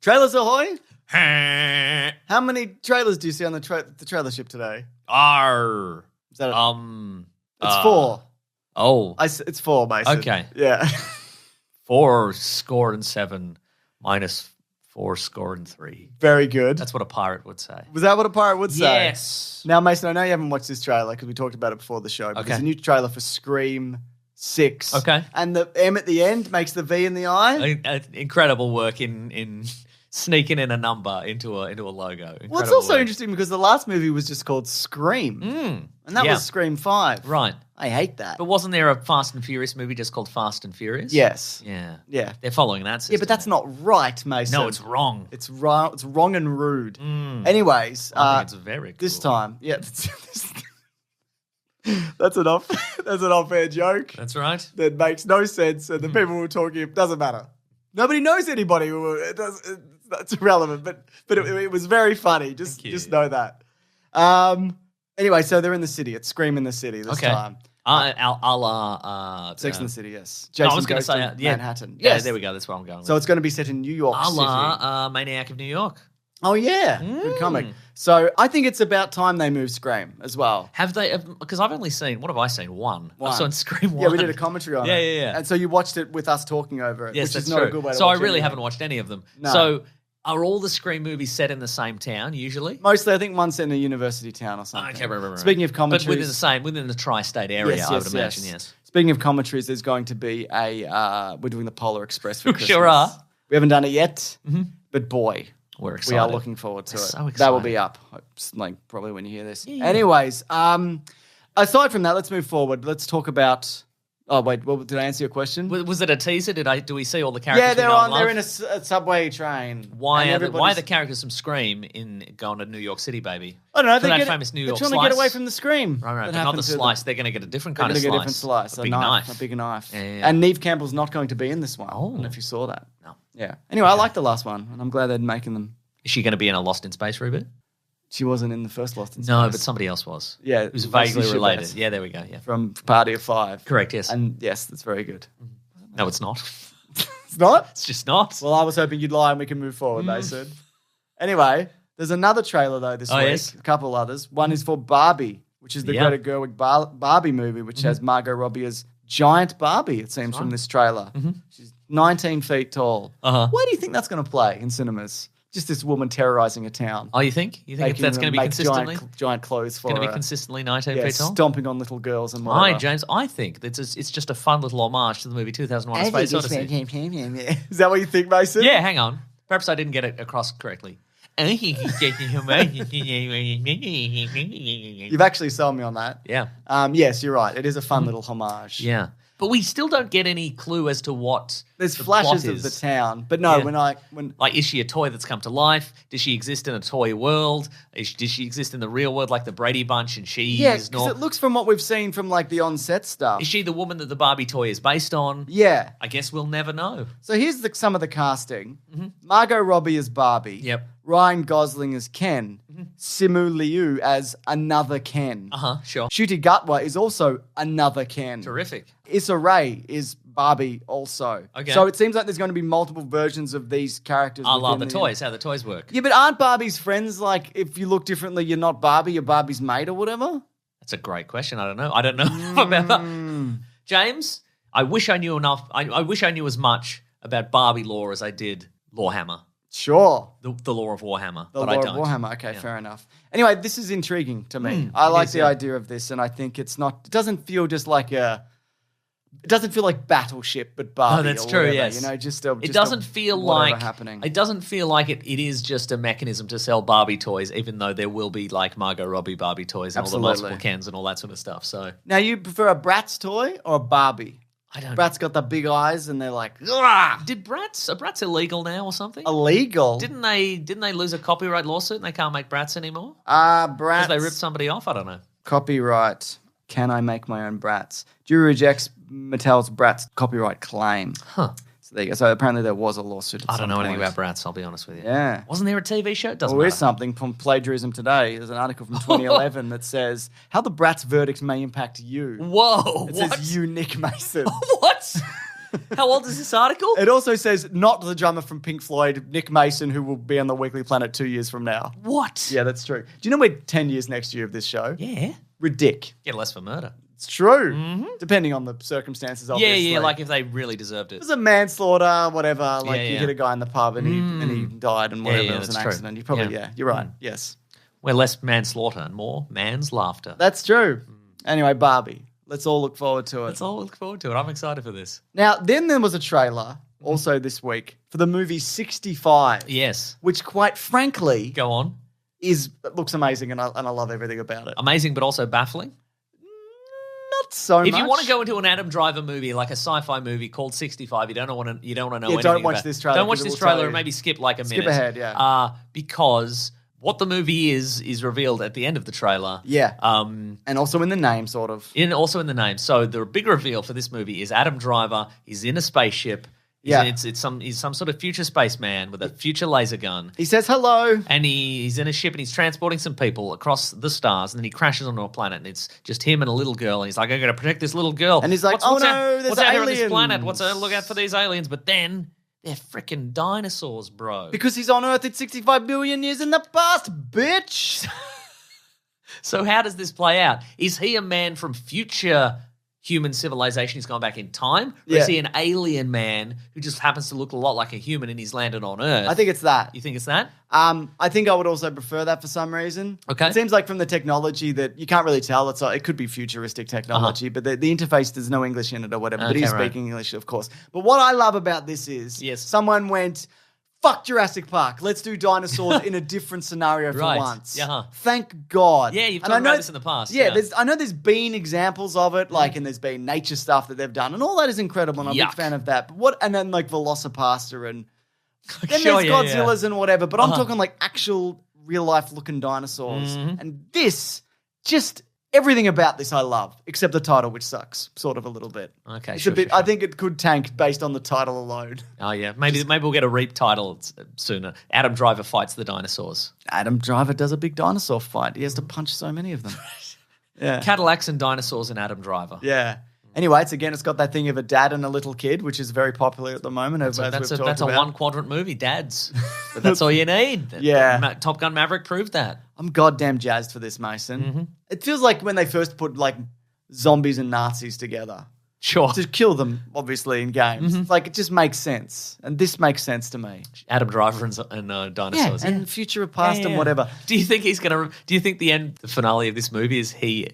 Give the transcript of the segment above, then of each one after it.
Trailers ahoy! Arr. How many trailers do you see on the trailer ship today? Is that it's 4. Oh. It's 4, Mason. Okay. Yeah. 4 scored and 7 minus 4 scored and 3. Very good. That's what a pirate would say. Was that what a pirate would say? Yes. Now, Mason, I know you haven't watched this trailer because we talked about it before the show, but there's a new trailer for Scream 6. Okay. And the M at the end makes the V in the eye. Incredible work in sneaking in a number into a logo. Well, it's also interesting because the last movie was just called Scream. And that was Scream 5. Right. I hate that. But wasn't there a Fast and Furious movie just called Fast and Furious? Yes. Yeah. Yeah. They're following that system. Yeah, but that's not right, Mason. No, it's wrong. It's wrong. It's wrong and rude. Anyways, I think it's very cool. this time, that's an off-air joke. That's right. That makes no sense, and the people who were talking, it doesn't matter. Nobody knows anybody. That's irrelevant, but it was very funny. Just know that. Anyway, so they're in the city. It's Scream in the city this time. Sex in the City, yes. I Jason was going to say Manhattan. Yeah, yes. there we go. That's where I'm going. So it's going to be set in New York City. Maniac of New York. Oh, yeah. Good comic. So I think it's about time they move Scream as well. Have they? Because I've only seen, what have I seen? One. I saw Scream 1. Yeah, we did a commentary on it. Yeah. And so you watched it with us talking over it, Yes, which that's is not true. a good way to So watch I really anything. haven't watched any of them. No. So are all the Scream movies set in the same town usually? Mostly, I think one's set in a university town or something. Okay, right. Speaking of commentaries... But within the tri-state area, I would imagine, yes. Speaking of commentaries, there's going to be we're doing the Polar Express for Christmas. Sure are. We haven't done it yet, but boy... We're excited. We are looking forward to it. So excited. That will be up, probably when you hear this. Yeah. Anyways, aside from that, let's move forward. Let's talk about... Oh, wait, well, did I answer your question? Was it a teaser? Do we see all the characters? Yeah, they're in a love? subway train. Why are the characters from Scream going to New York City, baby? I don't know. For that famous New York they're slice? trying to get away from the Scream. Right. But not the slice. They're going to get a different kind of slice. They're going to get a different slice. A big knife. A big knife. Yeah. And Neve Campbell's not going to be in this one. Oh. I don't know if you saw that. No. Yeah. Anyway, I like the last one, and I'm glad they're making them. Is she going to be in a Lost in Space reboot? She wasn't in the first Lost in Space. No, but somebody else was. Yeah. It was vaguely Leslie related. Chiles Yeah, there we go. Yeah. From Party of Five. Correct, yes. And yes, that's very good. No, it's not. It's not? It's just not. Well, I was hoping you'd lie and we can move forward, Mason. Anyway, there's another trailer, though, this week. Yes? A couple others. One is for Barbie, which is the Greta Gerwig Barbie movie, which has Margot Robbie as giant Barbie, it seems, from this trailer. She's 19 feet tall. Uh-huh. Where do you think that's going to play in cinemas? Just this woman terrorizing a town. Oh, you think? You think that's going to be consistently? Giant clothes for her. Going to be consistently 19 feet tall? Stomping on little girls and whatever. Hi, James. I think it's just a fun little homage to the movie 2001: A Space Odyssey. Is that what you think, Mason? Yeah, hang on. Perhaps I didn't get it across correctly. You've actually sold me on that. Yeah. Yes, you're right. It is a fun little homage. Yeah. But we still don't get any clue as to what there's the flashes plot of is. the town, but no. Yeah. When like, is she a toy that's come to life? Does she exist in a toy world? Does she exist in the real world, like the Brady Bunch? And she is because it looks from what we've seen from like the on-set stuff. Is she the woman that the Barbie toy is based on? Yeah. I guess we'll never know. So here's some of the casting: Margot Robbie as Barbie. Yep. Ryan Gosling as Ken. Simu Liu as another Ken. Sure. Ncuti Gatwa is also another Ken. Terrific. Issa Rae is Barbie also. Okay. So it seems like there's going to be multiple versions of these characters. I love the toys, how the toys work. Yeah, but aren't Barbie's friends like, if you look differently, you're not Barbie, you're Barbie's mate or whatever? That's a great question. I don't know. I don't know about that. James, I wish I knew enough. I wish I knew as much about Barbie lore as I did Lorehammer. Sure. The lore of Warhammer. The but lore I don't. of Warhammer. Okay, fair enough. Anyway, this is intriguing to me. I like the idea of this, and I think it doesn't feel just like it doesn't feel like Battleship, but Barbie. Oh, that's or true. whatever, Yes, you know, it doesn't feel like happening. It doesn't feel like it is just a mechanism to sell Barbie toys, even though there will be like Margot Robbie Barbie toys and all the multiple Kens and all that sort of stuff. So now, you prefer a Bratz toy or a Barbie? I don't. Bratz got the big eyes, and they're like, "Ugh!" Are Bratz illegal now or something? Illegal? Didn't they lose a copyright lawsuit and they can't make Bratz anymore? Bratz. Because they ripped somebody off? I don't know. Copyright. Can I make my own Bratz? Jury rejects Mattel's Bratz copyright claim. Huh. So there you go. So apparently there was a lawsuit. I don't know anything about Bratz, I'll be honest with you. Yeah. Wasn't there a TV show? It doesn't There matter. is something from Plagiarism Today. There's an article from 2011 that says how the Bratz verdict may impact you. Whoa. It What? says you, Nick Mason. What? How old is this article? It also says not the drummer from Pink Floyd, Nick Mason, who will be on the Weekly Planet 2 years from now. What? Yeah, that's true. Do you know we're 10 years next year of this show? Yeah. Ridic. Get less for murder. It's true. Depending on the circumstances, obviously. Yeah, like if they really deserved it. It was a manslaughter, whatever. Like Yeah, you yeah. hit a guy in the pub and he died and whatever. yeah, It was an that's true. accident. You probably, Yeah. you're right. Yes. We're less manslaughter and more man's laughter. That's true. Anyway, Barbie. Let's all look forward to it. Let's all look forward to it. I'm excited for this. Now, then there was a trailer also this week for the movie 65. Yes. Which, quite frankly, Go on. looks amazing and I love everything about it. Amazing, but also baffling. Not so much. If you want to go into an Adam Driver movie, like a sci-fi movie called 65, you don't want to know anything don't watch about this trailer Don't watch 'cause it this will tell trailer you. and maybe skip like a minute. Skip ahead, yeah. Because what the movie is revealed at the end of the trailer. Yeah. And also in the name, sort of. also in the name. So the big reveal for this movie is Adam Driver. He's in a spaceship. Yeah. He's some sort of future spaceman with a future laser gun. He says hello. And he's in a ship and he's transporting some people across the stars, and then he crashes onto a planet and it's just him and a little girl. And he's like, I got to protect this little girl. And he's like, what's no, out, there's what's out here on this aliens. planet? Look out for these aliens. But then they're freaking dinosaurs, bro. Because he's on Earth at 65 billion years in the past, bitch. So how does this play out? Is he a man from future human civilization? He's gone back in time? Or Yeah. is he an alien man who just happens to look a lot like a human and he's landed on Earth? I think it's that. You think it's that? I think I would also prefer that for some reason. Okay. It seems like from the technology that you can't really tell. It could be futuristic technology, but the interface, there's no English in it or whatever. But he's Okay, right. speaking English, of course. But what I love about this is Yes. someone went, fuck Jurassic Park. Let's do dinosaurs in a different scenario for Right. once. Yeah. Thank God. Yeah, you've And talked I know- about this in the past. Yeah, Yeah. I know there's been examples of it, like, and there's been nature stuff that they've done, and all that is incredible, and I'm a big Yuck. fan of that. But and then like Velocipaster, and then Sure, there's yeah, Godzillas and whatever, but I'm Uh-huh. talking like actual real life looking dinosaurs. Mm-hmm. And this, just everything about this I love, except the title, which sucks, sort of a little bit. Okay, It's sure, a bit, sure, I sure. think it could tank based on the title alone. Oh, yeah. Maybe we'll get a reap title sooner. Adam Driver fights the dinosaurs. Adam Driver does a big dinosaur fight. He has to punch so many of them. Yeah. Cadillacs and dinosaurs and Adam Driver. Yeah. Anyway, it's got that thing of a dad and a little kid, which is very popular at the moment. As That's we've talked a about. one-quadrant movie, Dads. But that's all you need. Yeah. Top Gun Maverick proved that. I'm goddamn jazzed for this, Mason. Mm-hmm. It feels like when they first put like zombies and Nazis together Sure. to kill them, obviously in games. Mm-hmm. It's like it just makes sense, and this makes sense to me. Adam Driver and dinosaurs. and future of past and whatever. Do you think do you think the finale of this movie is he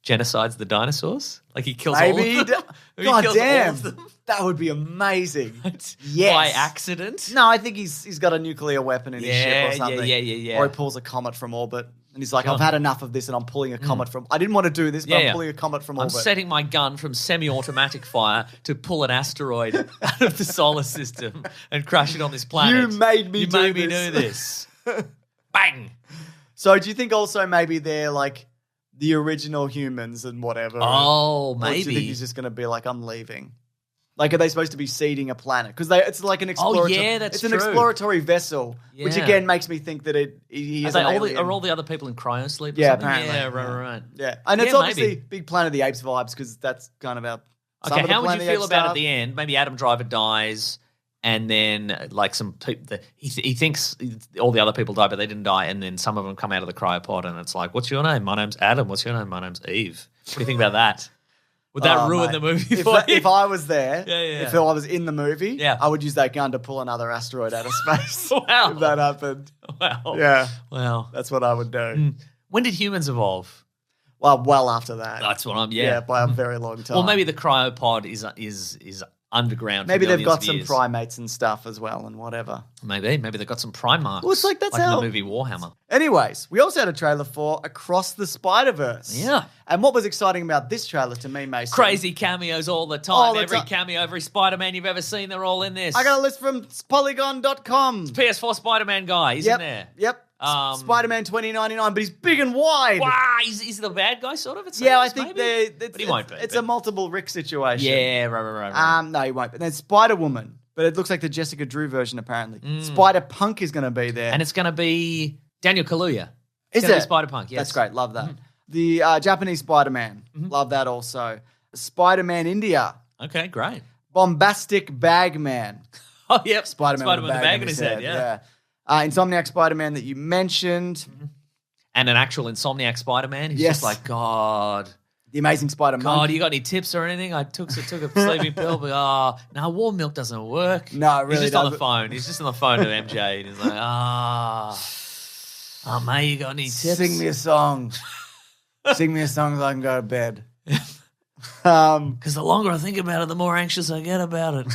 genocides the dinosaurs? Like he kills all Maybe. of them? He God kills all damn, of them? that would be amazing. Yes. By accident? No, I think he's got a nuclear weapon in his ship or something. Yeah. Or he pulls a comet from orbit. And he's like, I've had enough of this and I'm pulling a comet from... I didn't want to do this, but I'm pulling a comet from I'm orbit. setting my gun from semi-automatic fire to pull an asteroid out of the solar system and crash it on this planet. You made me do this. Bang! So do you think also maybe they're like the original humans and whatever? Oh, Or do you think maybe. he's just going to be like, I'm leaving? Like, are they supposed to be seeding a planet? Because it's like an exploratory... yeah, that's It's an true. exploratory vessel, which Yeah. again makes me think that he is an alien. Are all the other people in cryosleep or Yeah, something? apparently. Yeah, right. Yeah, and it's Yeah, obviously maybe. big Planet of the Apes vibes because that's kind of our... some Okay, of the how would Planet you of the feel Apes about stuff. at the end? Maybe Adam Driver dies, and then like some people, he thinks all the other people die, but they didn't die, and then some of them come out of the cryopod, and it's like, "What's your name? My name's Adam. What's your name? My name's Eve." What do you think about that? Would that Oh, ruin mate. the movie If, for you? if I was there, Yeah. if I was in the movie, Yeah. I would use that gun to pull another asteroid out of space. Wow. If that happened. Wow. Yeah, Wow. that's what I would do. When did humans evolve? Well after that. That's what I'm. Yeah, by a very long time. Well, maybe the cryopod is underground. For Maybe they've millions got of some years. primates and stuff as well and whatever. Maybe they've got some Primarchs. Well, it's like that's in how- the movie Warhammer. Anyways, we also had a trailer for Across the Spider-Verse. Yeah. And what was exciting about this trailer to me, Mason? Crazy cameos all the time. All the every time. cameo, every Spider-Man you've ever seen, they're all in this. I got a list from Polygon.com. PS4 Spider-Man guy. He's in there. Yep. Spider-Man 2099, but he's big and wide. Wow, he's the bad guy, sort of. It Yeah, I seems, think maybe? but he won't be. It's but- a multiple Rick situation. Yeah, right. No, he won't. But then Spider-Woman, but it looks like the Jessica Drew version apparently. Spider-Punk is going to be there. And it's going to be Daniel Kaluuya. Is It's gonna be it? Spider-Punk, yes. That's great. Love that. The Japanese Spider-Man. Love that also. Spider-Man India. Okay, great. Bombastic Bag Man. Oh, yep. Spider-Man with a bag in his head, yeah. Insomniac Spider-Man that you mentioned. Mm-hmm. And an actual Insomniac Spider-Man who's Yes. just like, God, The Amazing Spider-Man. God, you got any tips or anything? I took a sleeping pill, but no, warm milk doesn't work. No, it really He's just on the doesn't. phone. He's just on the phone to MJ, and he's like, oh, mate, you got any tips? Sing me a song. Sing me a song so I can go to bed. Because the longer I think about it, the more anxious I get about it.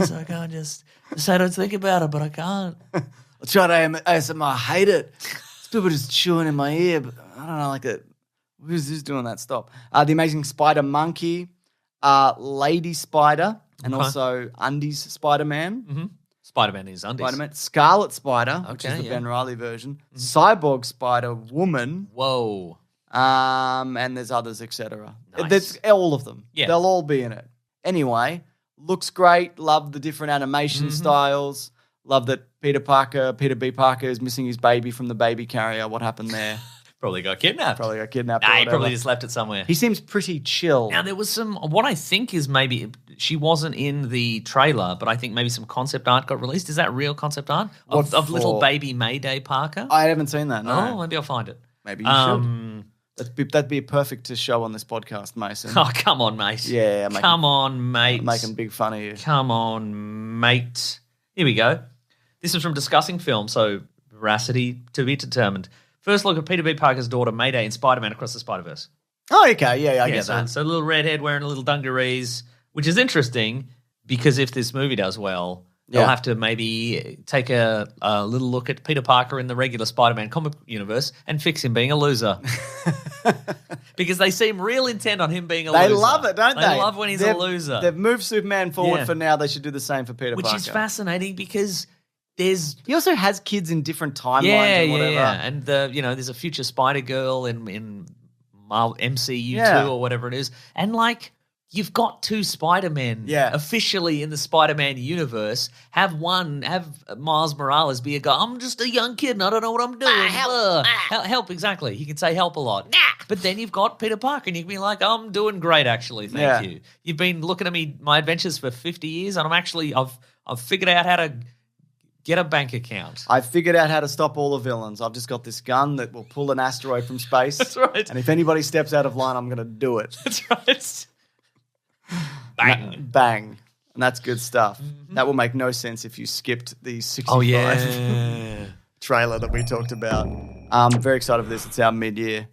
So I can't just say I don't think about it, but I can't. I'll try to ASMR. I hate it. It's people just chewing in my ear, but I don't know, like it. Who's doing that? Stop. The Amazing Spider Monkey, Lady Spider, and also Undies Spider-Man. Mm-hmm. Spider-Man is Undies. Spider-Man. Scarlet Spider, which is the Ben Reilly version. Mm-hmm. Cyborg Spider Woman. Whoa. And there's others, etc. Nice. There's all of them. Yeah. They'll all be in it. Anyway, looks great. Love the different animation styles. Love that Peter B. Parker is missing his baby from the baby carrier. What happened there? Probably got kidnapped. Nah, he probably just left it somewhere. He seems pretty chill. Now, there was what I think is maybe she wasn't in the trailer, but I think maybe some concept art got released. Is that real concept art of little baby Mayday Parker? I haven't seen that, no. Oh, maybe I'll find it. Maybe you should. That'd be perfect to show on this podcast, Mason. Oh, come on, mate. Yeah. Come on, mate. I'm making big fun of you. Come on, mate. Here we go. This is from Discussing Film, so veracity to be determined. First look at Peter B. Parker's daughter, Mayday, in Spider-Man Across the Spider-Verse. Oh, okay. Yeah, I get that. So a little redhead wearing a little dungarees, which is interesting because if this movie does well, they'll have to maybe take a little look at Peter Parker in the regular Spider-Man comic universe and fix him being a loser. Because they seem real intent on him being a loser. They love it, don't they? They love when he's a loser. They've moved Superman forward for now. They should do the same for Peter Parker. Which is fascinating because there's... He also has kids in different timelines and whatever. Yeah. And there's a future Spider-Girl in Marvel MCU 2 or whatever it is. And like... You've got two Spider-Men officially in the Spider-Man universe. Have Miles Morales be a guy, I'm just a young kid and I don't know what I'm doing. Help, exactly. He can say help a lot. But then you've got Peter Parker and you can be like, I'm doing great actually, thank you. You've been looking at my adventures for 50 years and I've figured out how to get a bank account. I've figured out how to stop all the villains. I've just got this gun that will pull an asteroid from space. That's right. And if anybody steps out of line, I'm going to do it. That's right. Bang. Bang. And that's good stuff. Mm-hmm. That will make no sense if you skipped the 65 trailer that we talked about. I'm very excited for this. It's out mid-year.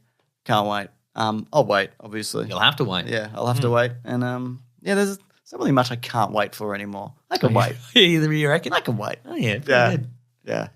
Can't wait. I'll wait, obviously. You'll have to wait. Yeah, I'll have to wait. And there's not really much I can't wait for anymore. I can wait. You reckon? I can wait. Oh, yeah. Yeah.